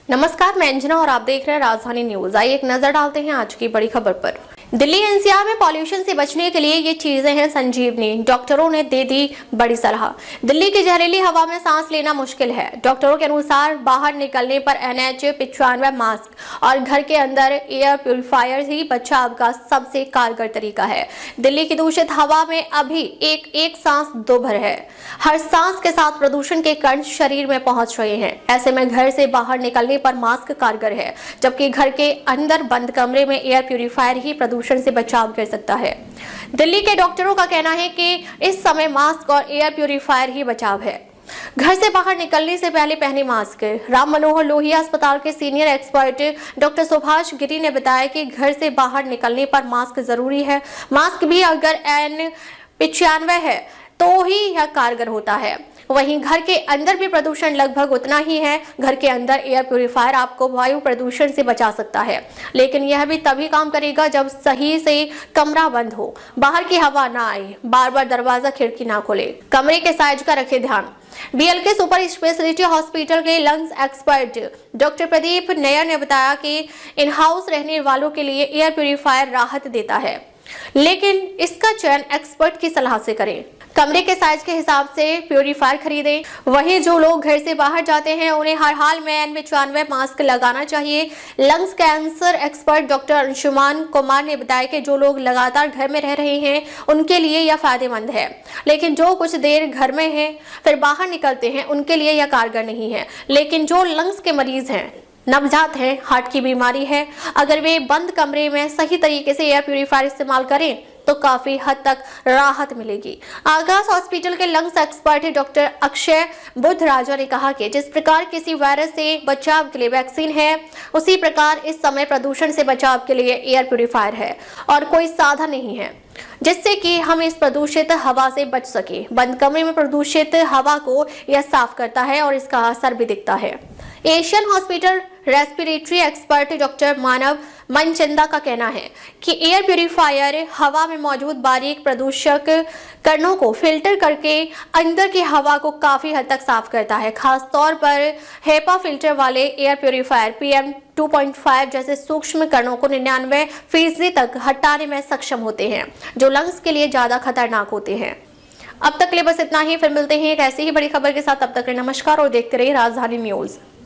नमस्कार, मैं अंजना और आप देख रहे हैं राजधानी न्यूज। आइए एक नजर डालते हैं आज की बड़ी खबर पर। दिल्ली एनसीआर में पॉल्यूशन से बचने के लिए ये चीजें हैं संजीवनी। डॉक्टरों ने दे दी बड़ी सलाह। दिल्ली की जहरीली हवा में सांस लेना मुश्किल है। डॉक्टरों के अनुसार बाहर निकलने पर NH 95 मास्क और घर के अंदर एयर प्यूरिफायर ही बचाव का सबसे कारगर तरीका है। दिल्ली की दूषित हवा में अभी एक सांस दो भर है। हर सांस के साथ प्रदूषण के कण शरीर में पहुंच रहे हैं। ऐसे में घर से बाहर निकलने पर मास्क कारगर है, जबकि घर के अंदर बंद कमरे में एयर प्यूरिफायर ही प्रदूषण से बचाव कर सकता है। दिल्ली के डॉक्टरों का कहना है कि इस समय मास्क और एयर प्यूरिफायर ही बचाव है। घर से बाहर निकलने से पहले पहने मास्क। राम मनोहर लोहिया अस्पताल के सीनियर एक्सपर्ट डॉक्टर सुभाष गिरी ने बताया कि घर से बाहर निकलने पर मास्क जरूरी है। मास्क भी अगर N95 है तो ही यह कारगर होता है। वहीं घर के अंदर भी प्रदूषण लगभग उतना ही है। घर के अंदर एयर प्यूरिफायर आपको वायु प्रदूषण से बचा सकता है, लेकिन यह भी तभी काम करेगा जब सही से कमरा बंद हो, बाहर की हवा ना आए, बार बार दरवाजा खिड़की ना खोले, कमरे के साइज का रखे ध्यान। BLK सुपर स्पेशलिटी हॉस्पिटल के lungs expert doctor Pradeep Nayyar ने बताया कि इन हाउस रहने वालों के लिए एयर प्यूरिफायर राहत देता है, लेकिन इसका चयन एक्सपर्ट की सलाह से करें। कमरे के साइज के हिसाब से प्यूरिफायर खरीदें। वहीं जो लोग घर से बाहर जाते हैं उन्हें हर हाल में N95 मास्क लगाना चाहिए। Lungs cancer expert doctor Anshuman Kumar ने बताया कि जो लोग लगातार घर में रह रहे हैं उनके लिए यह फायदेमंद है, लेकिन जो कुछ देर घर में हैं फिर बाहर निकलते हैं उनके लिए यह कारगर नहीं है। लेकिन जो लंग्स के मरीज हैं, नवजात हैं, हार्ट की बीमारी है, अगर वे बंद कमरे में सही तरीके से एयर प्यूरिफायर इस्तेमाल करें तो काफी हद तक राहत मिलेगी। आगास हॉस्पिटल के lungs expert doctor Akshay Budhraja ने कहा कि जिस प्रकार किसी वायरस से बचाव के लिए वैक्सीन है, उसी प्रकार इस समय प्रदूषण से बचाव के लिए एयर प्यूरिफायर है और कोई साधन नहीं है जिससे कि हम इस प्रदूषित हवा से बच सके। बंद कमरे में प्रदूषित हवा को यह साफ करता है और इसका असर भी दिखता है। Asian hospital respiratory expert doctor Manav Manchanda का कहना है कि एयर प्यूरिफायर हवा में मौजूद बारीक प्रदूषक कणों को फिल्टर करके अंदर की हवा को काफी हद तक साफ करता है। खास तौर पर हेपा फिल्टर वाले एयर प्यूरिफायर PM 2.5 जैसे सूक्ष्म कणों को 99% तक हटाने में सक्षम होते हैं, जो लंग्स के लिए ज्यादा खतरनाक होते हैं। अब तक के लिए बस इतना ही। फिर मिलते हैं एक ऐसी ही बड़ी खबर के साथ। तब तक नमस्कार और देखते रहिए राजधानी न्यूज।